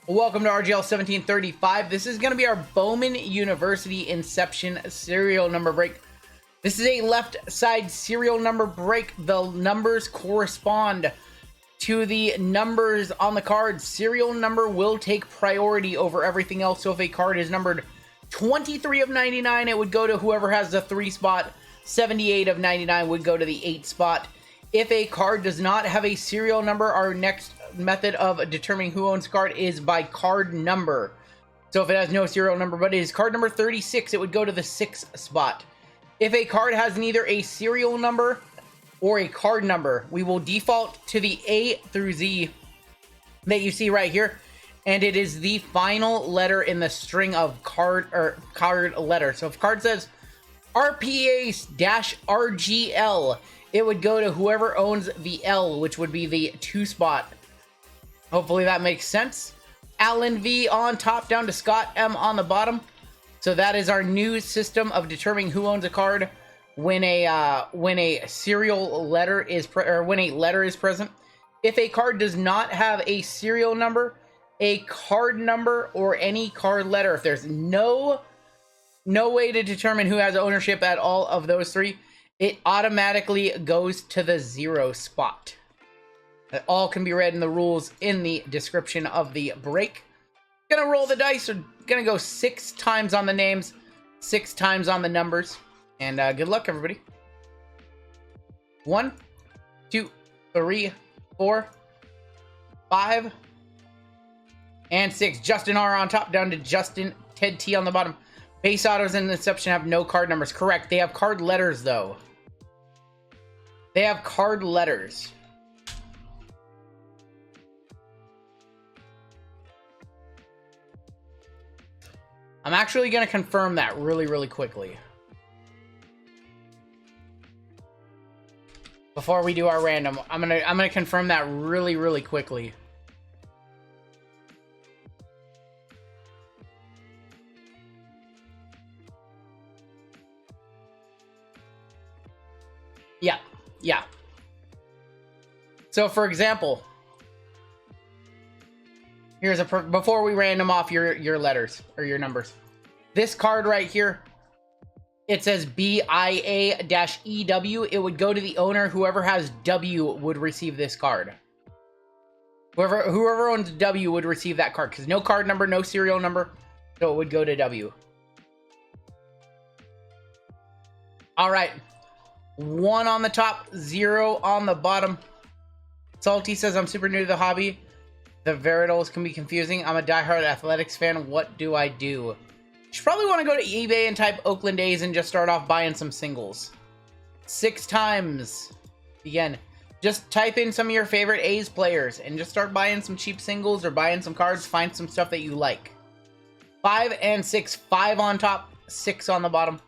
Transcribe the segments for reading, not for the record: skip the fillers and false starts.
Welcome to RGL 1735. This is going to be our Bowman University Inception serial number break. This is a left side serial number break. The numbers correspond to the numbers on the card. Serial number will take priority over everything else. So if a card is numbered 23 of 99, it would go to whoever has the 3 spot. 78 of 99 would go to the 8 spot. If a card does not have a serial number, our next method of determining who owns a card is by card number. So if it has no serial number, but it is card number 36, it would go to the 6th spot. If a card has neither a serial number or a card number, we will default to the A through Z that you see right here, and it is the final letter in the string of card letter. So if card says RPA-RGL, it would go to whoever owns the L, which would be the 2 spot. Hopefully that makes sense. Alan V on top down to Scott M on the bottom. So that is our new system of determining who owns a card when a serial letter is when a letter is present. If a card does not have a serial number, a card number, or any card letter, if there's no way to determine who has ownership at all of those 3, it automatically goes to the 0 spot. That all can be read in the rules in the description of the break. Gonna roll the dice. We're gonna go 6 times on the names, 6 times on the numbers, and good luck, everybody. 1, 2, 3, 4, 5, and 6. Justin R on top, down to Justin Ted T on the bottom. Base autos in Inception have no card numbers. Correct. They have card letters, though. They have card letters. I'm actually going to confirm that really quickly before we do our random. I'm gonna confirm that really quickly. Yeah. So for example, here's before we random off your letters or your numbers. This card right here, it says BIA-EW. It would go to the owner. Whoever has W would receive this card. Whoever owns W would receive that card, because no card number, no serial number, so it would go to W. All right. 1 on the top, 0 on the bottom. Salty says, I'm super new to the hobby. The variables can be confusing. I'm a diehard athletics fan. What do I do? You should probably want to go to eBay and type Oakland A's and just start off buying some singles. 6 times. Again, just type in some of your favorite A's players and just start buying some cheap singles or buying some cards. Find some stuff that you like. 5 and 6. 5 on top, 6 on the bottom.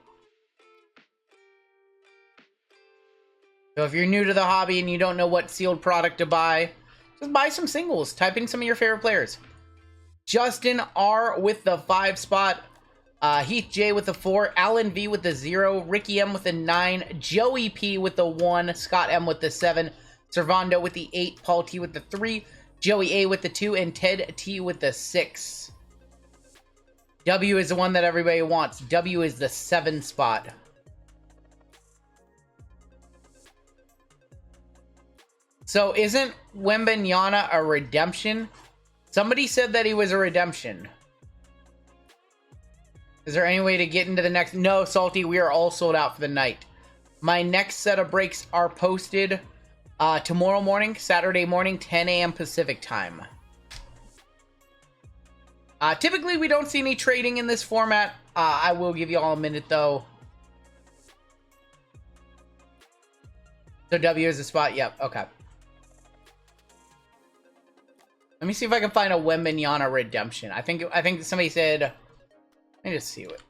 So if you're new to the hobby and you don't know what sealed product to buy, just buy some singles. Type in some of your favorite players. Justin R with the 5 spot. Heath J with the 4. Alan V with the 0. Ricky M with the 9. Joey P with the 1. Scott M with the 7. Servando with the 8. Paul T with the 3. Joey A with the 2. And Ted T with the 6. W is the one that everybody wants. W is the 7 spot. So isn't Wembanyama a redemption? Somebody said that he was a redemption. Is there any way to get into the next? No, Salty, we are all sold out for the night. My next set of breaks are posted tomorrow morning, Saturday morning, 10 a.m. Pacific time. Typically, we don't see any trading in this format. I will give you all a minute, though. So W is the spot? Yep, okay. Let me see if I can find a Wembanyama redemption. I think somebody said. Let me just see what.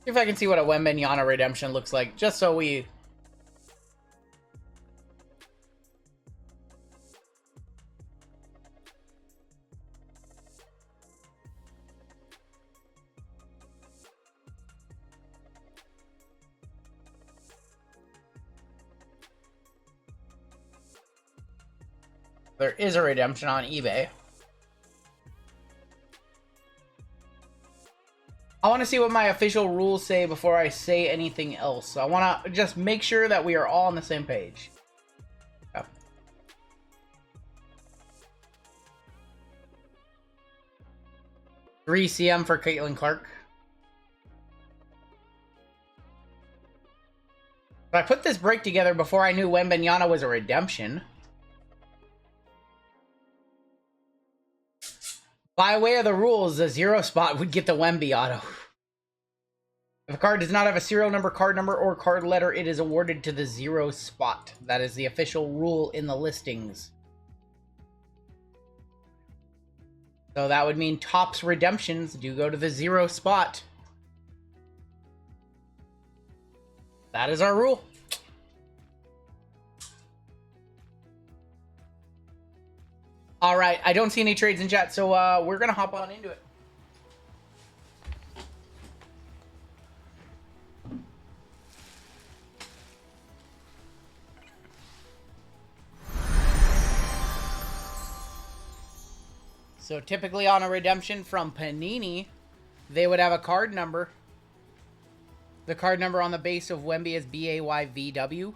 See if I can see what a Wembanyama redemption looks like, just so we. There is a redemption on eBay. I want to see what my official rules say before I say anything else. So I want to just make sure that we are all on the same page. Yeah. 3 CM for Caitlin Clark. But I put this break together before I knew Wembanyama was a redemption. By way of the rules, the 0 spot would get the Wemby auto. If a card does not have a serial number, card number, or card letter, it is awarded to the 0 spot. That is the official rule in the listings. So that would mean Topps redemptions do go to the 0 spot. That is our rule. All right, I don't see any trades in chat, so we're going to hop on into it. So typically on a redemption from Panini, they would have a card number. The card number on the base of Wemby is BAYVW.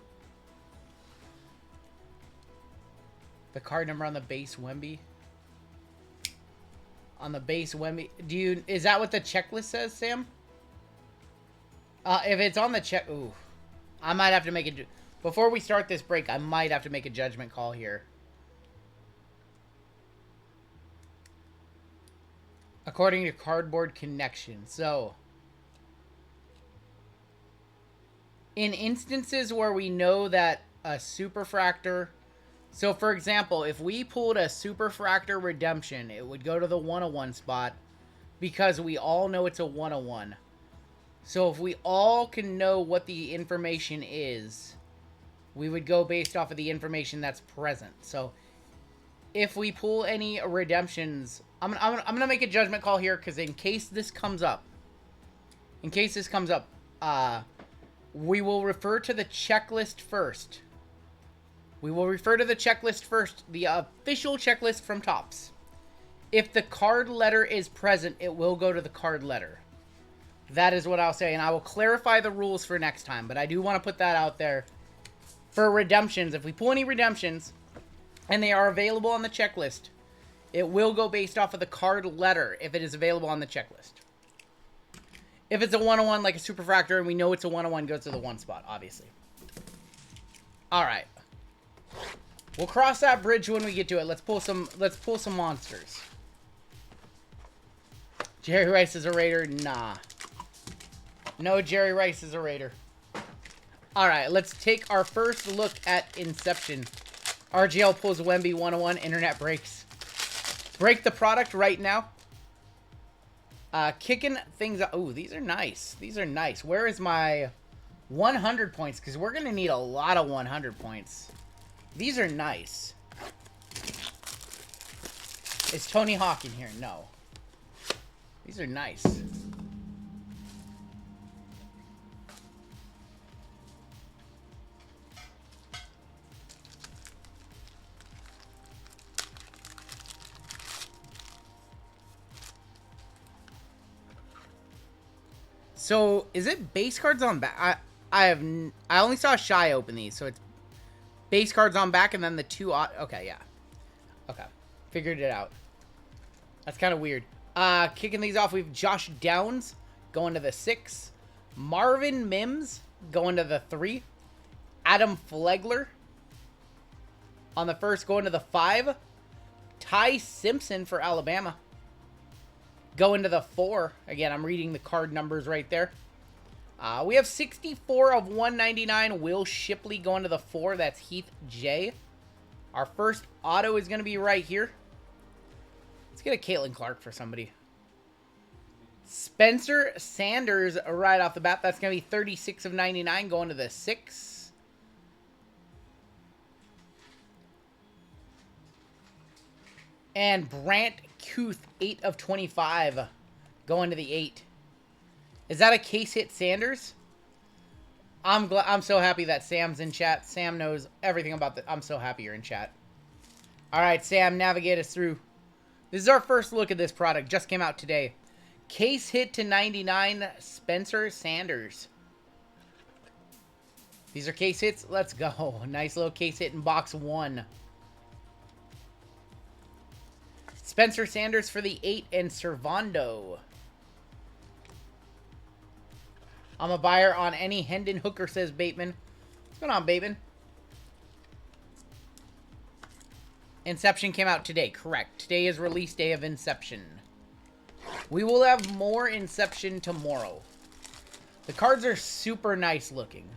The card number on the base Wemby. On the base Wemby. Is that what the checklist says, Sam? If it's on the check... Ooh. I might have to make a... Before we start this break, I might have to make a judgment call here. According to Cardboard Connection. So, in instances where we know that a superfractor... So, for example, if we pulled a superfractor redemption, it would go to the 101 spot because we all know it's a 101. So, if we all can know what the information is, we would go based off of the information that's present. So, if we pull any redemptions... I'm gonna make a judgment call here because in case this comes up, we will refer to the checklist first. We will refer to the checklist first, the official checklist from Topps. If the card letter is present, it will go to the card letter. That is what I'll say, and I will clarify the rules for next time, but I do want to put that out there. For redemptions, if we pull any redemptions, and they are available on the checklist, it will go based off of the card letter if it is available on the checklist. If it's a 101 like a superfractor and we know it's a 101, goes to the 1 spot, obviously. Alright. We'll cross that bridge when we get to it. Let's pull some monsters. Jerry Rice is a Raider? Nah. No, Jerry Rice is a Raider. Alright, let's take our first look at Inception. RGL pulls Wemby 101, internet breaks. Break the product right now. Kicking things up. Ooh, these are nice. These are nice. Where is my 100 points? Because we're going to need a lot of 100 points. These are nice. Is Tony Hawk in here? No. These are nice. So, is it base cards on back? I only saw Shy open these, so it's base cards on back and then the 2... Okay, yeah. Okay. Figured it out. That's kind of weird. Kicking these off, we have Josh Downs going to the 6. Marvin Mims going to the 3. Adam Flegler on the first going to the 5. Ty Simpson for Alabama. Go into the 4. Again, I'm reading the card numbers right there. We have 64 of 199. Will Shipley going to the 4. That's Heath J. Our first auto is going to be right here. Let's get a Caitlin Clark for somebody. Spencer Sanders right off the bat. That's going to be 36 of 99 going to the 6. And Brant Kuth, 8 of 25, going to the 8. Is that a case hit Sanders? I'm so happy that Sam's in chat. Sam knows everything about that. I'm so happy you're in chat. All right, Sam, navigate us through. This is our first look at this product. Just came out today. Case hit to 99, Spencer Sanders. These are case hits. Let's go. Nice little case hit in box 1. Spencer Sanders for the 8 and Servando. I'm a buyer on any Hendon Hooker, says Bateman. What's going on, Bateman? Inception came out today. Correct. Today is release day of Inception. We will have more Inception tomorrow. The cards are super nice looking.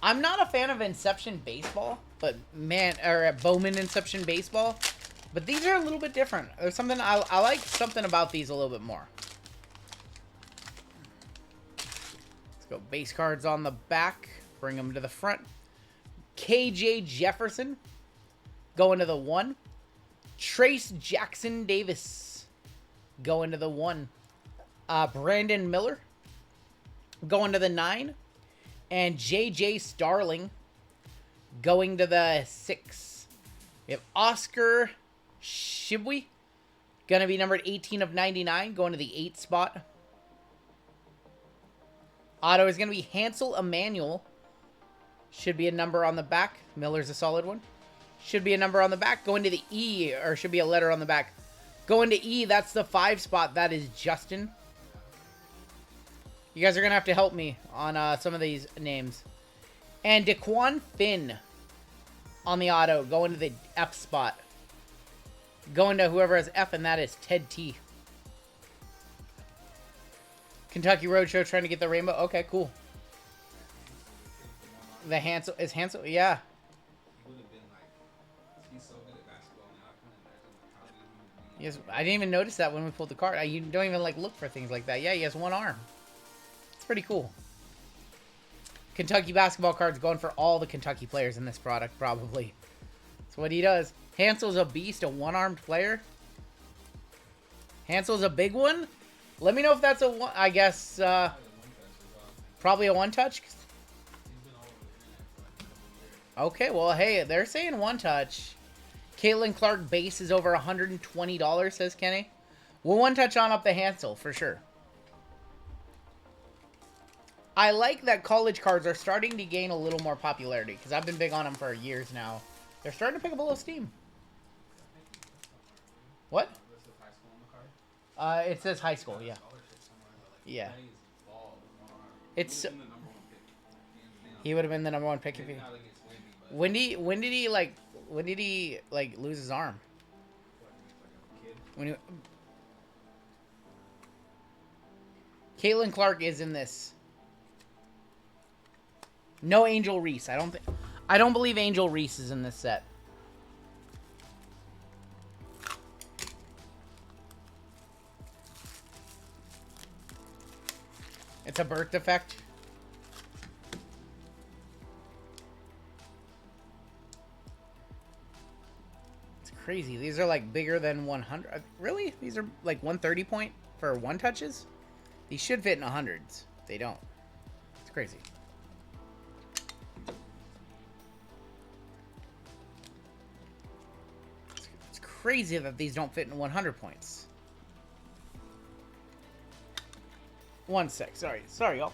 I'm not a fan of Inception Baseball, but man, or Bowman Inception Baseball. But these are a little bit different. There's something, I like something about these a little bit more. Let's go base cards on the back. Bring them to the front. KJ Jefferson. Going to the 1. Trace Jackson Davis. Going to the 1. Brandon Miller. Going to the 9. And JJ Starling. Going to the 6. We have Oscar Shibwe. Gonna be numbered 18 of 99. Going to the 8 spot. Auto is gonna be Hansel Emmanuel. Should be a number on the back. Miller's a solid one. Should be a number on the back. Going to the E, or should be a letter on the back. Going to E, that's the 5 spot. That is Justin. You guys are going to have to help me on some of these names. And Daquan Finn on the auto. Going to the F spot. Going to whoever has F, and that is Ted T. Kentucky Roadshow trying to get the rainbow. Okay, cool. The Hansel is Hansel, yeah. Yes, I didn't even notice that when we pulled the card. You don't even like look for things like that. Yeah, he has 1 arm. It's pretty cool. Kentucky basketball cards going for all the Kentucky players in this product, probably. That's what he does. Hansel's a beast, a 1-armed player. Hansel's a big one. Let me know if that's a one. I guess probably a 1-touch. Okay, well, hey, they're saying 1-touch. Caitlin Clark base is over $120, says Kenny. We'll 1-touch on up the Hansel, for sure. I like that college cards are starting to gain a little more popularity, because I've been big on them for years now. They're starting to pick up a little steam. What? It says high school, yeah. Yeah. It's... He would have been the #1 pick if he... When did he lose his arm? When he... Caitlin Clark is in this. No Angel Reese. I don't believe Angel Reese is in this set. It's a birth defect. It's crazy. These are like bigger than 100. Really? These are like 130 point for 1-touches? These should fit in 100s. They don't. It's crazy. It's crazy that these don't fit in 100 points. 1 sec. Sorry, y'all.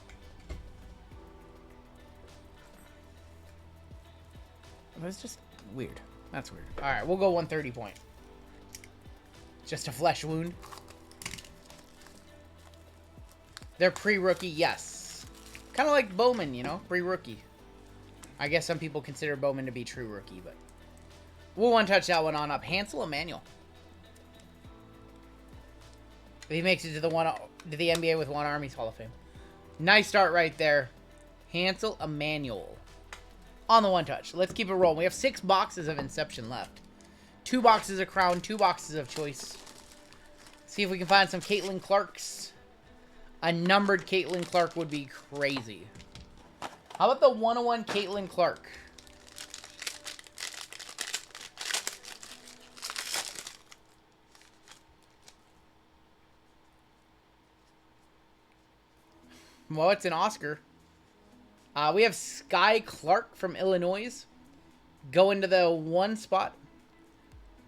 That's just weird. That's weird. All right, we'll go 130 point. Just a flesh wound. They're pre-rookie, yes. Kind of like Bowman, you know, pre-rookie. I guess some people consider Bowman to be true rookie, but we'll 1-touch that one on up. Hansel Emmanuel. If he makes it to the NBA with 1 arm, he's Hall of Fame. Nice start right there. Hansel Emmanuel. On the 1-touch. Let's keep it rolling. We have 6 boxes of Inception left. 2 boxes of Crown, 2 boxes of Choice. See if we can find some Caitlin Clarks. A numbered Caitlin Clark would be crazy. How about the 101 Caitlin Clark? Well, it's an Oscar. We have Sky Clark from Illinois. Go into the 1 spot.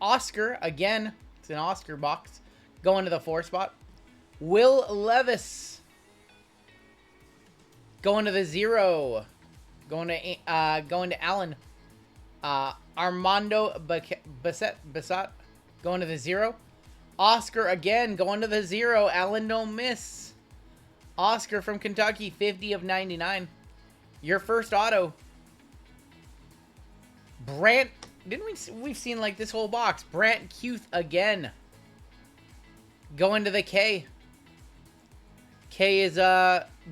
Oscar, again, it's an Oscar box. Go into the 4 spot. Will Levis. Going to the 0. Going to Allen. Armando Bassett. Going to the 0. Oscar again. Going to the 0. Allen don't miss. Oscar from Kentucky. 50 of 99. Your first auto. Brant. We've seen like this whole box. Brant Kuth again. Going to the K. K is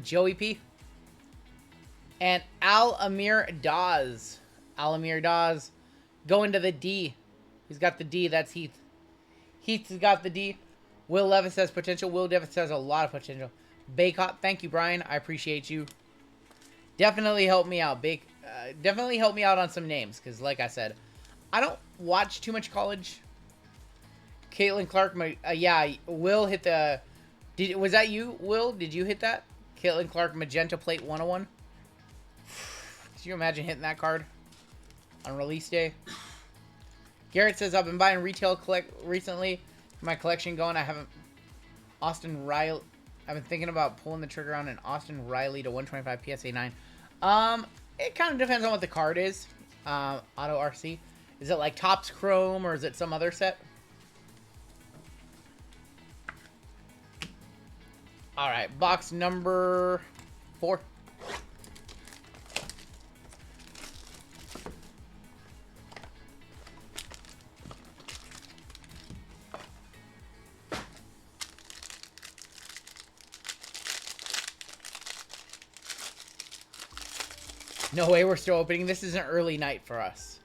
Joey P. And Al-Amir Dawes. Al-Amir Dawes. Going to the D. He's got the D. That's Heath. Heath's got the D. Will Levis has potential. Will Levis has a lot of potential. Baycott. Thank you, Brian. I appreciate you. Definitely help me out. Definitely help me out on some names. Because like I said, I don't watch too much college. Caitlin Clark. Yeah, Will hit the... Was that you, Will? Did you hit that? Caitlin Clark, Magenta Plate 101. Could you imagine hitting that card on release day? Garrett says, I've been buying retail recently. My collection going. I haven't... Austin Riley. I've been thinking about pulling the trigger on an Austin Riley to 125 PSA 9. It kind of depends on what the card is. Auto RC. Is it like Topps Chrome or is it some other set? Alright, box number 4. No way we're still opening. This is an early night for us.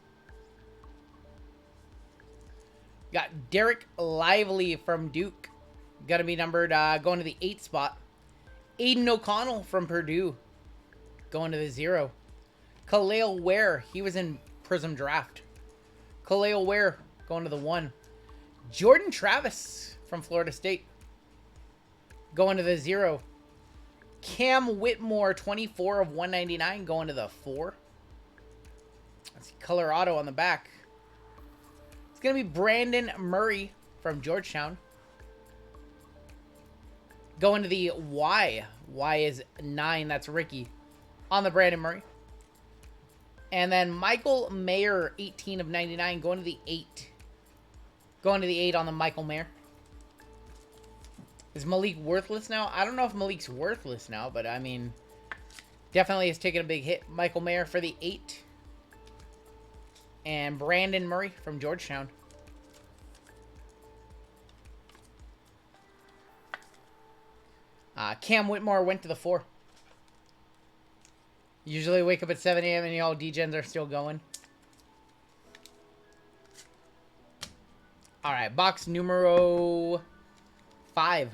Got Derek Lively from Duke. Gonna be numbered, going to the 8 spot. Aiden O'Connell from Purdue. Going to the 0. Khalil Ware. He was in Prism Draft. Khalil Ware going to the 1. Jordan Travis from Florida State. Going to the 0. Cam Whitmore, 24 of 199, going to the 4. Let's see, color auto on the back. It's going to be Brandon Murray from Georgetown. Going to the Y. Y is 9, that's Ricky. On the Brandon Murray. And then Michael Mayer, 18 of 99, going to the 8. Going to the 8 on the Michael Mayer. Is Malik worthless now? I don't know if Malik's worthless now, but I mean, definitely has taken a big hit. Michael Mayer for the 8. And Brandon Murray from Georgetown. Cam Whitmore went to the 4. Usually wake up at 7 a.m. and y'all degens are still going. Alright, box numero 5.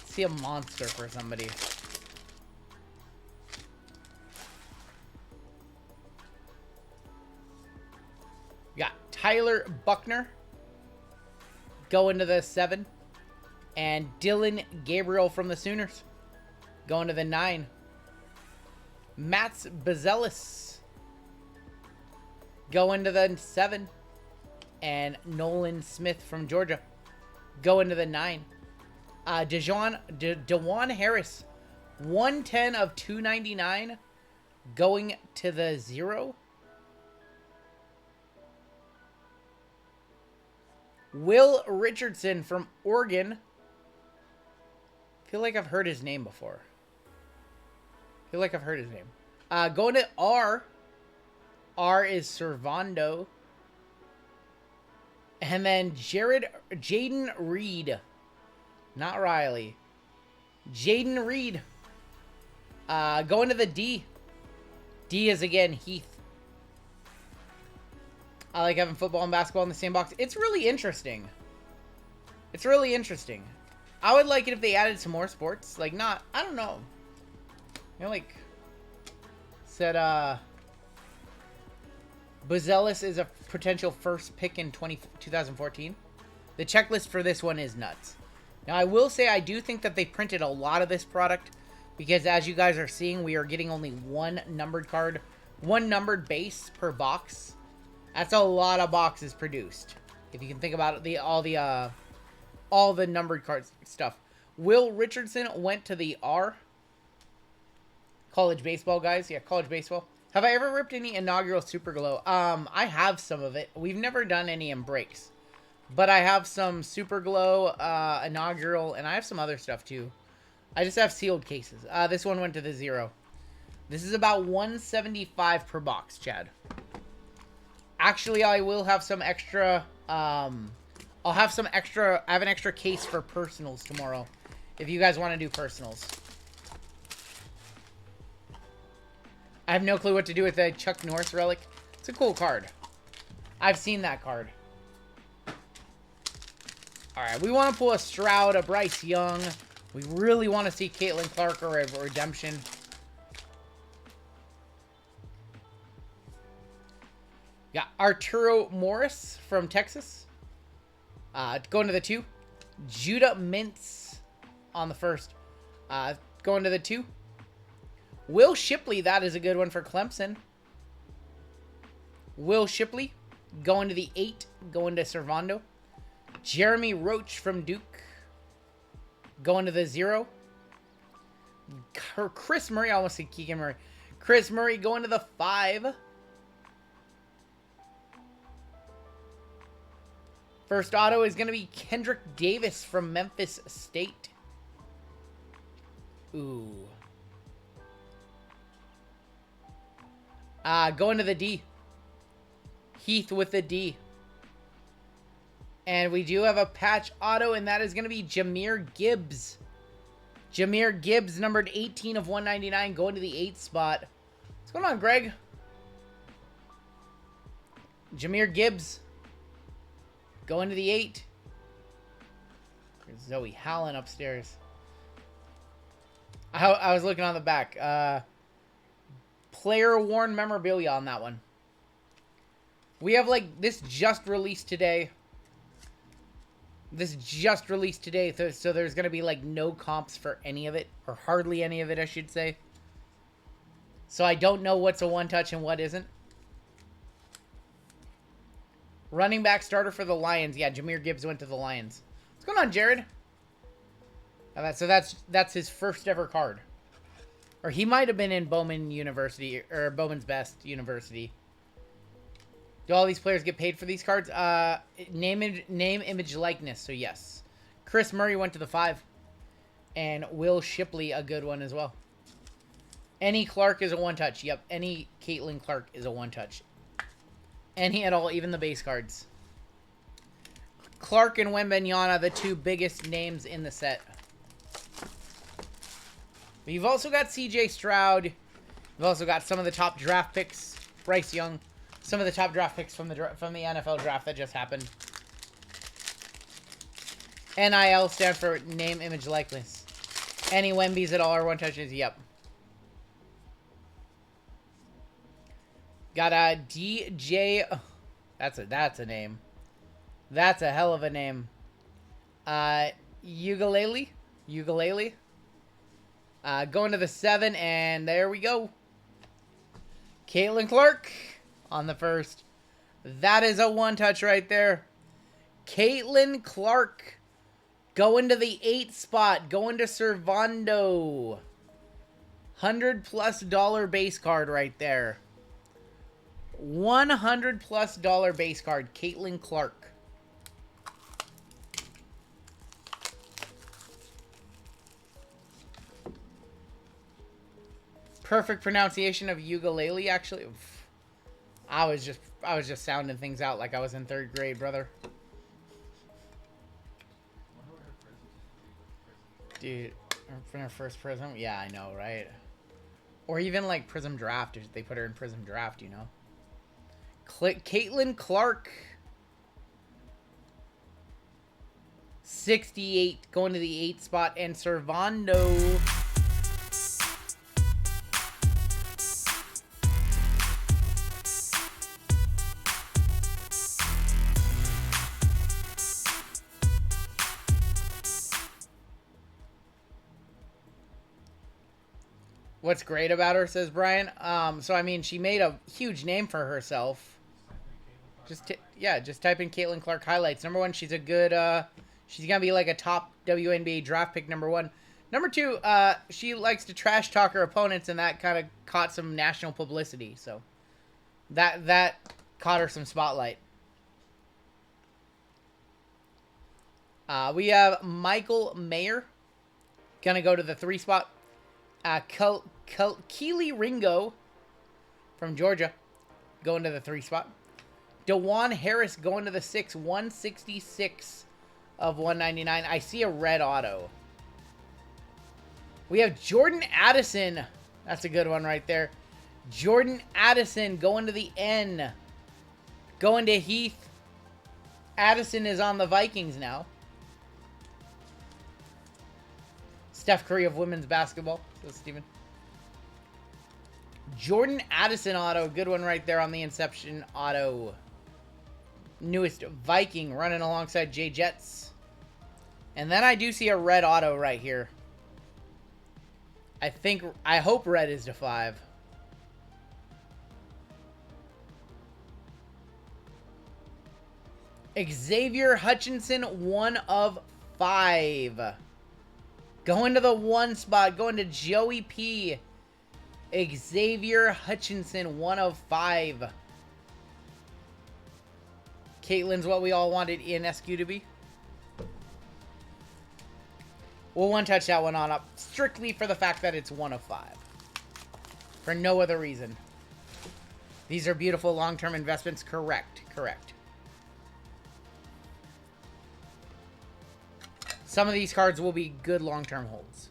See a monster for somebody. Got Tyler Buckner going to the 7. And Dylan Gabriel from the Sooners going to the 9. Mats Bazelis going to the 7. And Nolan Smith from Georgia going to the 9. DeJuan Harris, 110 of 299, going to the 0. Will Richardson from Oregon. I feel like I've heard his name before. Going to R. R is Servando. And then Jaden Reed. Not Riley. Jaden Reed. Going to the D. D is again Heath. I like having football and basketball in the same box. It's really interesting. I would like it if they added some more sports. Like, not, I don't know. You know, like, said, Buzelis is a potential first pick in 2014. The checklist for this one is nuts. Now, I will say I do think that they printed a lot of this product because, as you guys are seeing, we are getting only one numbered card, one numbered base per box. That's a lot of boxes produced. If you can think about it, all the numbered cards stuff. Will Richardson went to the R. College baseball, guys. Yeah, college baseball. Have I ever ripped any inaugural Super Glow? I have some of it. We've never done any in breaks. But I have some Super Glow, inaugural, and I have some other stuff too. I just have sealed cases. This one went to the 0. This is about 175 per box, Chad. Actually, I will have some extra, I'll have some extra, I have an extra case for personals tomorrow. If you guys want to do personals. I have no clue what to do with the Chuck Norris relic. It's a cool card. I've seen that card. Alright, we want to pull a Stroud, a Bryce Young. We really want to see Caitlin Clark or a redemption. Got Arturo Morris from Texas. Going to the 2. Judah Mintz on the 1st. Going to the 2. Will Shipley, that is a good one for Clemson. Will Shipley, going to the 8, going to Servando. Jeremy Roach from Duke, going to the 0. Chris Murray, I almost said Keegan Murray. Chris Murray going to the 5. First auto is going to be Kendrick Davis from Memphis State. Ooh. Going to the D. Heath with the D. And we do have a patch auto, and that is going to be Jahmyr Gibbs. Jahmyr Gibbs, numbered 18 of 199, going to the 8th spot. What's going on, Greg? Jahmyr Gibbs, going to the 8. There's Zoe Hallen upstairs. I was looking on the back. Player worn memorabilia on that one. We have, like, this just released today. This just released today, so there's going to be, like, no comps for any of it. Or hardly any of it, I should say. So I don't know what's a one-touch and what isn't. Running back starter for the Lions. Yeah, Jahmyr Gibbs went to the Lions. What's going on, Jared? So that's his first ever card. Or he might have been in Bowman University, or Bowman's Best University. Do all these players get paid for these cards? Name, image, likeness. So yes. Chris Murray went to the 5. And Will Shipley, a good one as well. Any Clark is a one-touch. Yep, any Caitlin Clark is a one-touch. Any at all, even the base cards. Clark and Wembanyama, the two biggest names in the set. But you've also got CJ Stroud. You've also got some of the top draft picks. Bryce Young. Some of the top draft picks from the NFL draft that just happened. NIL stand for name, image, likeness. Any Wembies at all are one touches? Yep. Got a DJ. Oh, that's a name. That's a hell of a name. Ukulele. Going to the 7, and there we go. Caitlin Clark on the 1st. That is a one-touch right there. Caitlin Clark going to the 8th spot. Going to Servando. $100+ base card right there. $100+ base card. Caitlin Clark. Perfect pronunciation of ukulele, actually. I was just sounding things out like I was in 3rd grade, brother. Dude, from her first Prism? Yeah, I know, right? Or even like Prism Draft, if they put her in Prism Draft, you know. Caitlin Clark. 68, going to the 8th spot, and Servando. What's great about her, says Brian. So I mean, she made a huge name for herself. Just type in Caitlin Clark highlights. Number one, she's a good. She's gonna be like a top WNBA draft pick. Number one. Number two, she likes to trash talk her opponents, and that kind of caught some national publicity. So that caught her some spotlight. We have Michael Mayer, gonna go to the 3 spot. Keely Ringo from Georgia, going to the 3 spot. DeJuan Harris going to the 6, 166 of 199. I see a red auto. We have Jordan Addison. That's a good one right there. Jordan Addison going to the N. Going to Heath. Addison is on the Vikings now. Steph Curry of women's basketball, says Steven. Jordan Addison auto. Good one right there on the Inception auto. Newest Viking running alongside Jay Jets. And then I do see a red auto right here. I hope red is to 5. Xavier Hutchinson, 1 of 5. Going to the 1 spot, going to Joey P. Xavier Hutchinson, 1 of 5. Caitlin's what we all wanted ENSQ to be. We'll one-touch that one on up, strictly for the fact that it's 1 of 5. For no other reason. These are beautiful long-term investments. Correct. Some of these cards will be good long-term holds.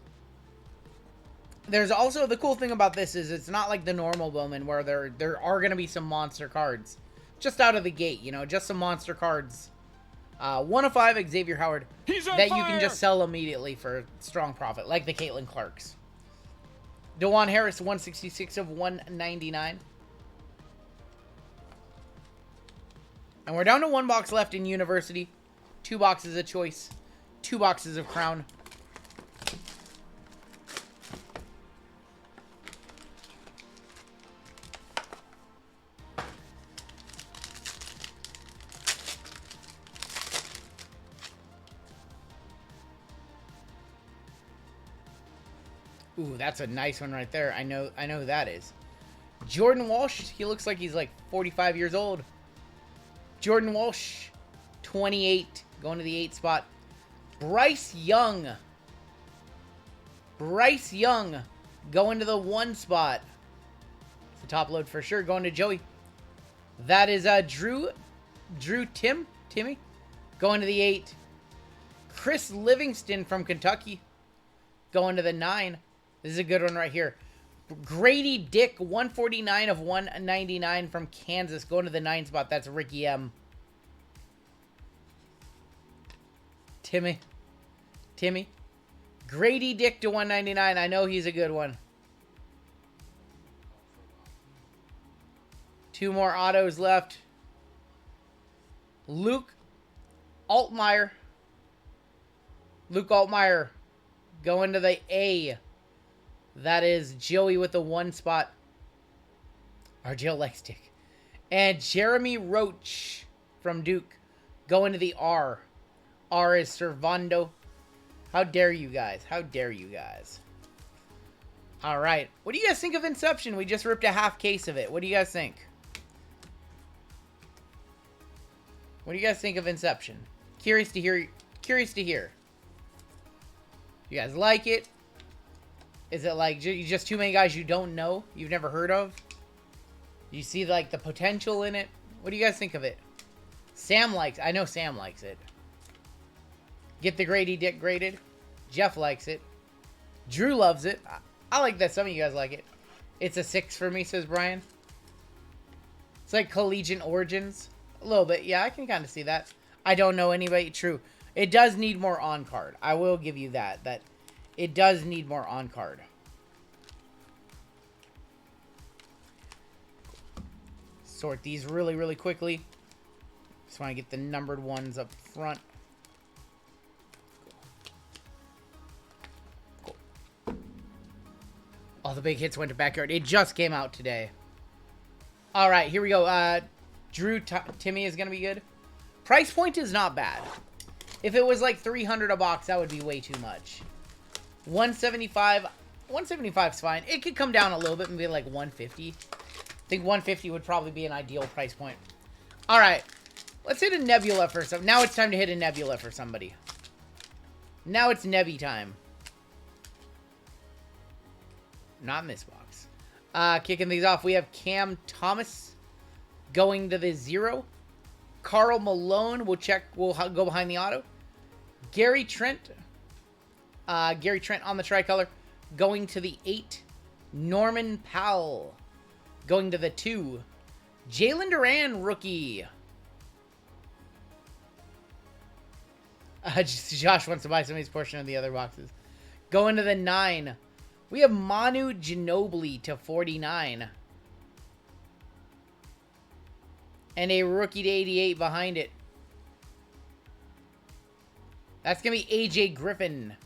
There's also, the cool thing about this is it's not like the normal Bowman where there are going to be some monster cards. Just out of the gate, you know, just some monster cards. 1 of 5 Xavier Howard that you can just sell immediately for strong profit, like the Caitlin Clarks. DeJuan Harris, 166 of 199. And we're down to 1 box left in University. 2 boxes of Choice. 2 boxes of Crown. Ooh, that's a nice one right there. I know who that is. Jordan Walsh. He looks like he's like 45 years old. Jordan Walsh, 28, going to the 8 spot. Bryce Young. Bryce Young, going to the 1 spot. It's the top load for sure. Going to Joey. That is Timmy, going to the 8. Chris Livingston from Kentucky, going to the 9. This is a good one right here. Grady Dick, 149 of 199 from Kansas, going to the 9 spot. That's Ricky M. Timmy. Grady Dick to 199. I know he's a good one. 2 more autos left. Luke Altmaier. Going to the A. That is Joey with the 1 spot. RGL likes Dick. And Jeremy Roach from Duke, going to the R. R is Servando. How dare you guys? All right. What do you guys think of Inception? We just ripped a half case of it. What do you guys think? What do you guys think of Inception? Curious to hear. You guys like it? Is it like just too many guys you don't know? You've never heard of? You see like the potential in it? What do you guys think of it? I know Sam likes it. Get the Grady Dick graded. Jeff likes it. Drew loves it. I like that some of you guys like it. It's a 6 for me, says Brian. It's like Collegiate Origins. A little bit. Yeah, I can kind of see that. I don't know anybody. True. It does need more on-card. I will give you that. That it does need more on-card. Sort these really, really quickly. Just want to get the numbered ones up front. Cool. Oh, the big hits went to backyard. It just came out today. All right, here we go. Drew Timmy is going to be good. Price point is not bad. If it was like 300 a box, that would be way too much. 175. 175 is fine. It could come down a little bit and be like 150. I think 150 would probably be an ideal price point. All right. Let's hit a Nebula for some. Now it's time to hit a Nebula for somebody. Now it's Nebby time. Not in this box. Kicking these off, we have Cam Thomas going to the 0. Carl Malone will go behind the auto. Gary Trent on the tricolor going to the 8. Norman Powell going to the 2. Jalen Duran rookie. Josh wants to buy somebody's portion of the other boxes. Going to the 9. We have Manu Ginobili to 49. And a rookie to 88 behind it. That's going to be AJ Griffin.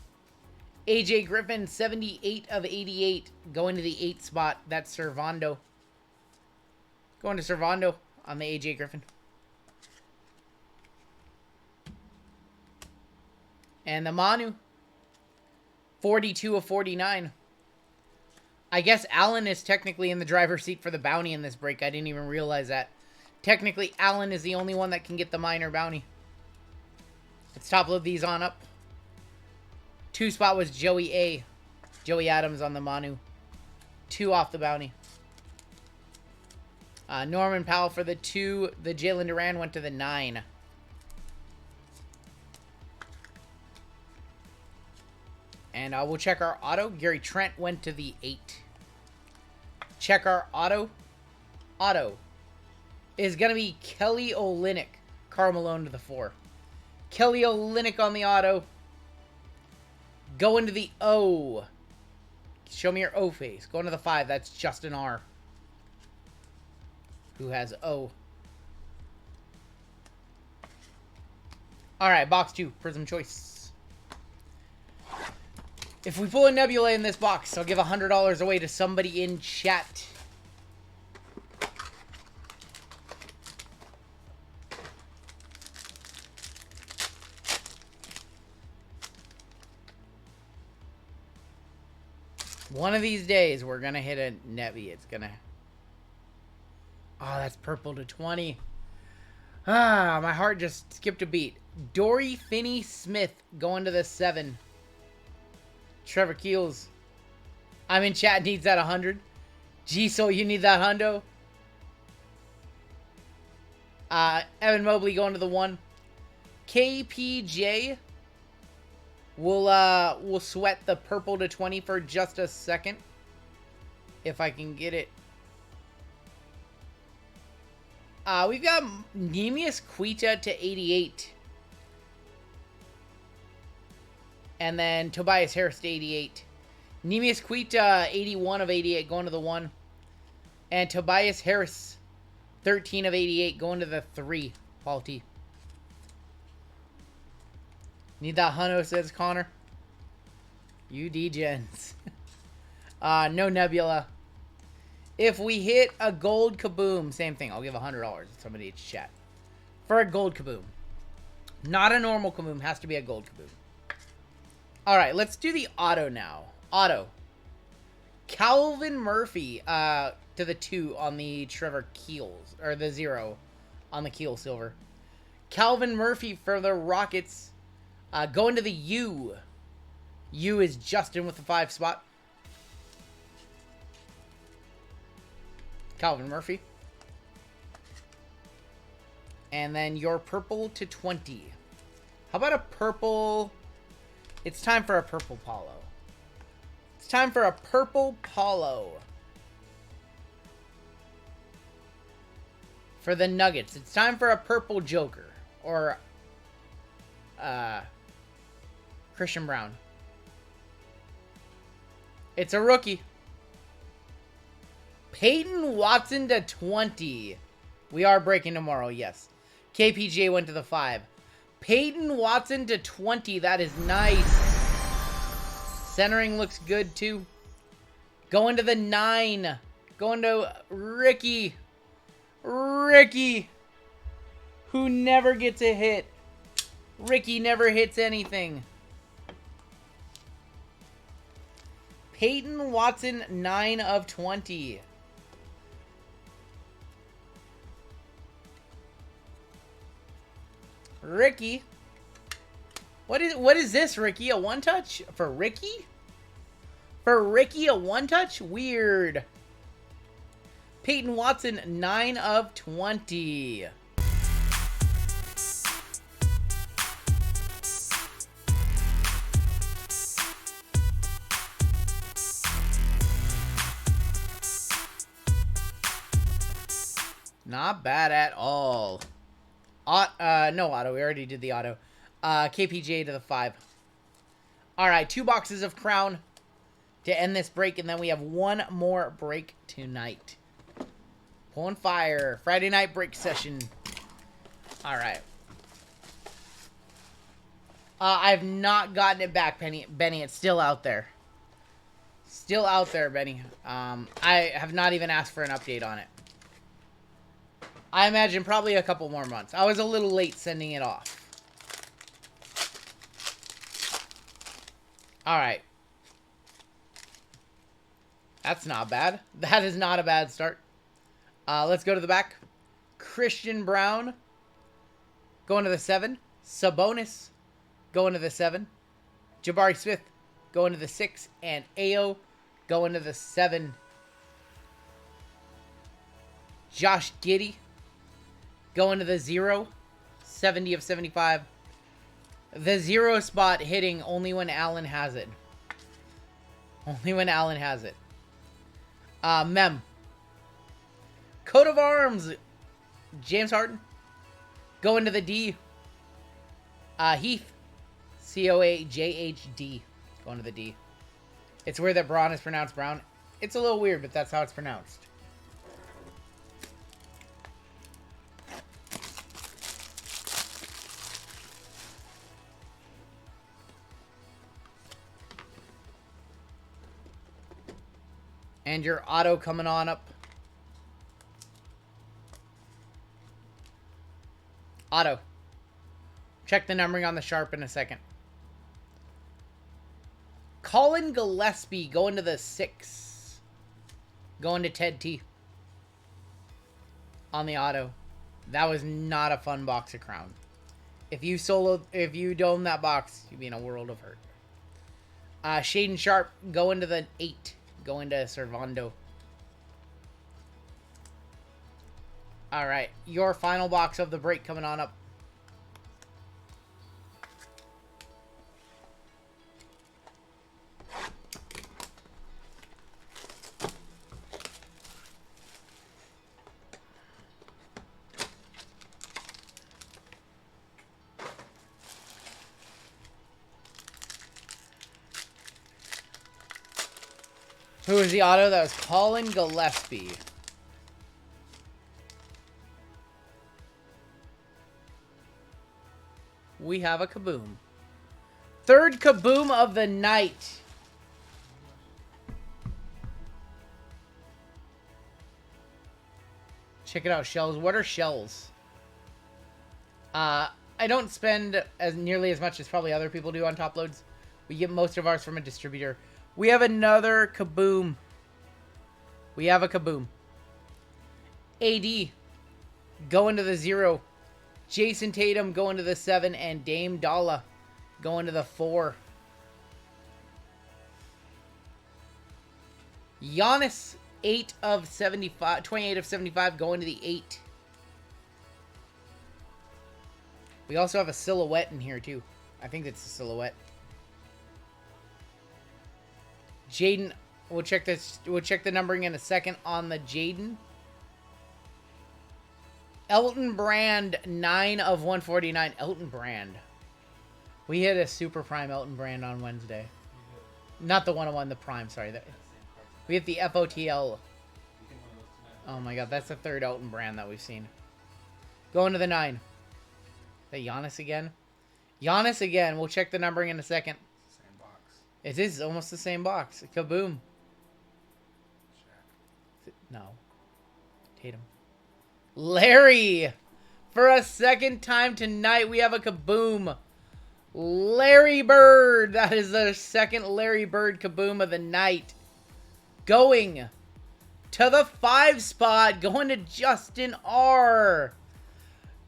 AJ Griffin, 78 of 88. Going to the 8 spot. That's Servando. Going to Servando on the AJ Griffin. And the Manu. 42 of 49. I guess Allen is technically in the driver's seat for the bounty in this break. I didn't even realize that. Technically, Allen is the only one that can get the minor bounty. Let's top load these on up. 2 spot was Joey A. Joey Adams on the Manu. 2 off the bounty. Norman Powell for the 2. The Jalen Duran went to the 9. And we'll check our auto. Gary Trent went to the 8. Check our auto. Auto is going to be Kelly Olynyk. Karl Malone to the 4. Kelly Olynyk on the auto. Going to the O. Show me your O face. Going to the 5. That's Justin R. Who has O. Alright, box 2. Prism choice. If we pull a Nebula in this box, I'll give $100 away to somebody in chat. One of these days, we're going to hit a Nebby. It's going to... Oh, that's purple to 20. Ah, my heart just skipped a beat. Dory Finney-Smith going to the 7. Trevor Keels. I'm in chat. Needs that 100. G-Soul, you need that hundo. Evan Mobley going to the 1. KPJ. We'll sweat the purple to 20 for just a second. If I can get it. We've got Neemias Quita to 88. And then Tobias Harris to 88. Neemias Quita, 81 of 88, going to the 1. And Tobias Harris, 13 of 88, going to the 3. Paul T. Need that hundo, says Connor. You degens. No Nebula. If we hit a gold kaboom, same thing. I'll give $100 to somebody in chat. For a gold kaboom. Not a normal kaboom. Has to be a gold kaboom. Alright, let's do the auto now. Auto. Calvin Murphy to the 2 on the Trevor Keels. Or the 0 on the Keel Silver. Calvin Murphy for the Rockets. Going to the U. U is Justin with the 5 spot. Calvin Murphy. And then your purple to 20. How about a purple... It's time for a purple Paulo. It's time for a purple Paulo. For the Nuggets. It's time for a purple Joker. Or, Christian Brown. It's a rookie. Peyton Watson to 20. We are breaking tomorrow, yes. KPJ went to the 5. Peyton Watson to 20. That is nice. Centering looks good, too. Going to the 9. Going to Ricky. Ricky. Who never gets a hit. Ricky never hits anything. Peyton Watson, 9 of 20. Ricky. What is this, Ricky? A one-touch? For Ricky? For Ricky, a one-touch? Weird. Peyton Watson, 9 of 20. Not bad at all. No auto. We already did the auto. KPGA to the 5. Alright, 2 boxes of Crown to end this break, and then we have one more break tonight. Pulling fire. Friday night break session. Alright. I've not gotten it back, Benny. It's still out there. Still out there, Benny. I have not even asked for an update on it. I imagine probably a couple more months. I was a little late sending it off. Alright. That's not bad. That is not a bad start. Let's go to the back. Christian Brown. Going to the 7. Sabonis. Going to the 7. Jabari Smith. Going to the 6. And Ayo. Going to the 7. Josh Giddey. Going to the 0. 70 of 75. The 0 spot hitting only when Allen has it. Only when Allen has it. Mem. Coat of Arms. James Harden. Going to the D. Heath. COAJHD. Going to the D. It's weird that Braun is pronounced Brown. It's a little weird, but that's how it's pronounced. And your auto coming on up. Auto. Check the numbering on the sharp in a second. Colin Gillespie going to the 6. Going to Ted T. On the auto. That was not a fun box of Crown. If you dome that box, you'd be in a world of hurt. Shaden Sharp going to the 8. Going to Servando. Alright, your final box of the break coming on up. Who was the auto? That was Colin Gillespie. We have a Kaboom. Third Kaboom of the night. Check it out, shells. What are shells? I don't spend nearly as much as probably other people do on top loads. We get most of ours from a distributor. We have another Kaboom. We have a Kaboom. AD going to the 0. Jason Tatum going to the 7. And Dame Dalla going to the 4. Giannis, 8 of 75, 28 of 75 going to the 8. We also have a silhouette in here too. I think it's a silhouette. Jaden, we'll check this. We'll check the numbering in a second on the Jaden. Elton Brand, 9 of 149. Elton Brand. We hit a super prime Elton Brand on Wednesday. Not the 101, the prime. Sorry, we hit the FOTL. Oh my god, that's the third Elton Brand that we've seen. Going to the 9. Is that Giannis again? Giannis again. We'll check the numbering in a second. It is almost the same box. Kaboom. No. Tatum. Larry! For a second time tonight, we have a kaboom. Larry Bird. That is the second Larry Bird kaboom of the night. Going to the 5 spot. Going to Justin R.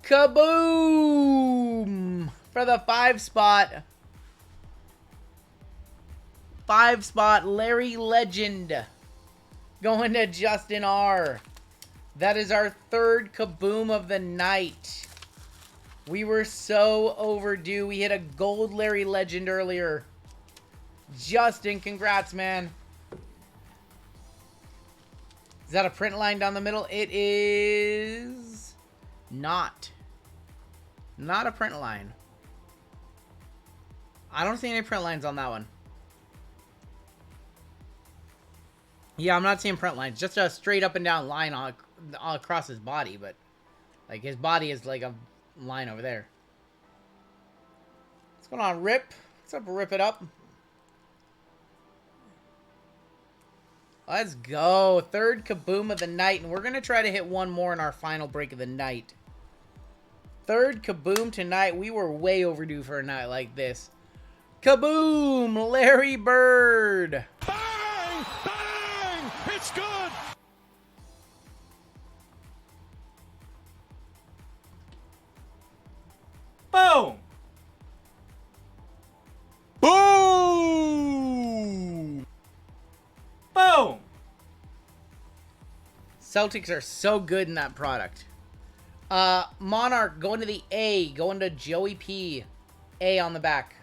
Kaboom! For the 5 spot. 5 spot Larry Legend. Going to Justin R. That is our third kaboom of the night. We were so overdue. We hit a gold Larry Legend earlier. Justin, congrats, man. Is that a print line down the middle? It is not. Not a print line. I don't see any print lines on that one. Yeah, I'm not seeing print lines. Just a straight up and down line all across his body, but like his body is like a line over there. What's going on, Rip? What's up, Rip It Up? Let's go. Third kaboom of the night, and we're going to try to hit one more in our final break of the night. Third kaboom tonight. We were way overdue for a night like this. Kaboom! Larry Bird! Bang! Bang! It's good! Boom! Boom! Boom! Celtics are so good in that product. Monarch going to the A. Going to Joey P. A on the back.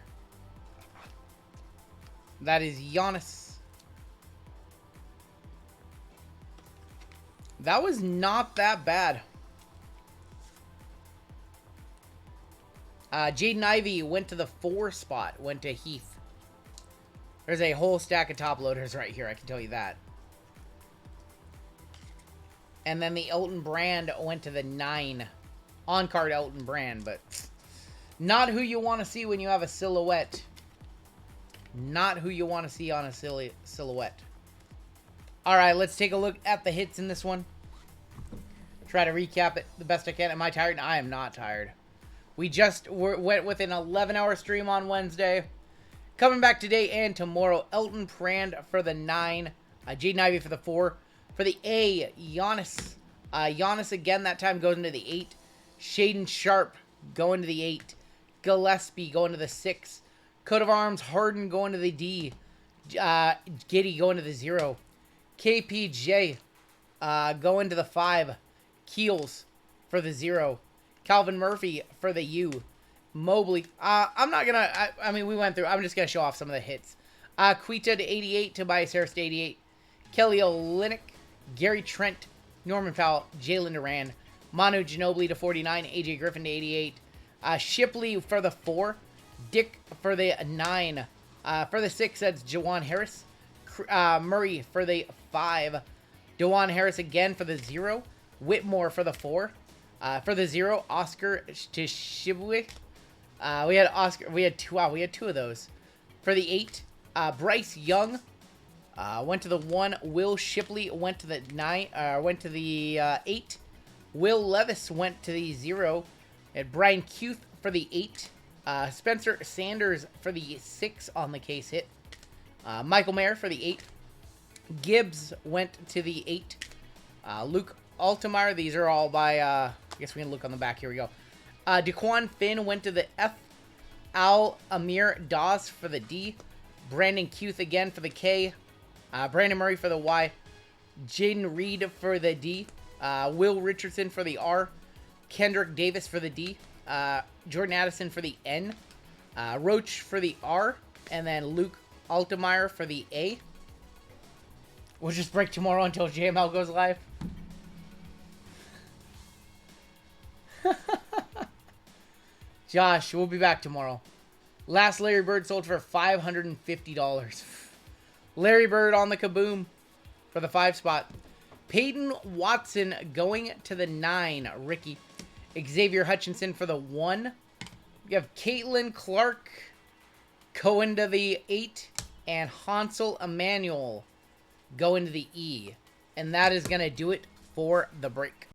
That is Giannis. That was not that bad. Jaden Ivey went to the 4 spot. Went to Heath. There's a whole stack of top loaders right here, I can tell you that. And then the Elton Brand went to the 9. On-card Elton Brand, but not who you want to see when you have a silhouette. Not who you want to see on a silhouette. Alright, let's take a look at the hits in this one. Try to recap it the best I can. Am I tired? I am not tired. We just went with an 11-hour stream on Wednesday. Coming back today and tomorrow. Elton Brand for the 9. Jaden Ivey for the 4. For the A, Giannis. Giannis again, that time goes into the 8. Shaden Sharp going to the 8. Gillespie going to the 6. Coat of Arms, Harden going to the D. Giddy going to the 0. KPJ going to the 5. Keels for the 0. Calvin Murphy for the U. Mobley. I'm not going to... I mean, we went through. I'm just going to show off some of the hits. Quita to 88. Tobias Harris to 88. Kelly Olynyk. Gary Trent. Norman Powell. Jalen Duran. Manu Ginobili to 49. AJ Griffin to 88. Shipley for the 4. Dick for the 9. For the 6, that's Jawan Harris. Murray for the 5. Jawan Harris again for the 0. Whitmore for the 4. For the 0, Oscar to Shibwe. We had Oscar. We had two. Wow, we had 2 of those. For the 8, Bryce Young went to the 1. Will Shipley went to the 9. Went to the 8. Will Levis went to the 0. And Brian Kuth for the 8. Spencer Sanders for the 6 on the case hit. Michael Mayer for the 8. Gibbs went to the 8. Luke Altemeyer. These are all by, I guess we can look on the back. Here we go. Daquan Finn went to the F. Al Amir Dawes for the D. Brandon Kuth again for the K. Brandon Murray for the Y. Jaden Reed for the D. Will Richardson for the R. Kendrick Davis for the D. Jordan Addison for the N. Roach for the R. And then Luke Altemeyer for the A. We'll just break tomorrow until JML goes live. Josh, we'll be back tomorrow. Last Larry Bird sold for $550. Larry Bird on the kaboom for the 5 spot. Peyton Watson going to the 9. Ricky. Xavier Hutchinson for the 1. We have Caitlin Clark going to the 8. And Hansel Emmanuel going to the E. And that is going to do it for the break.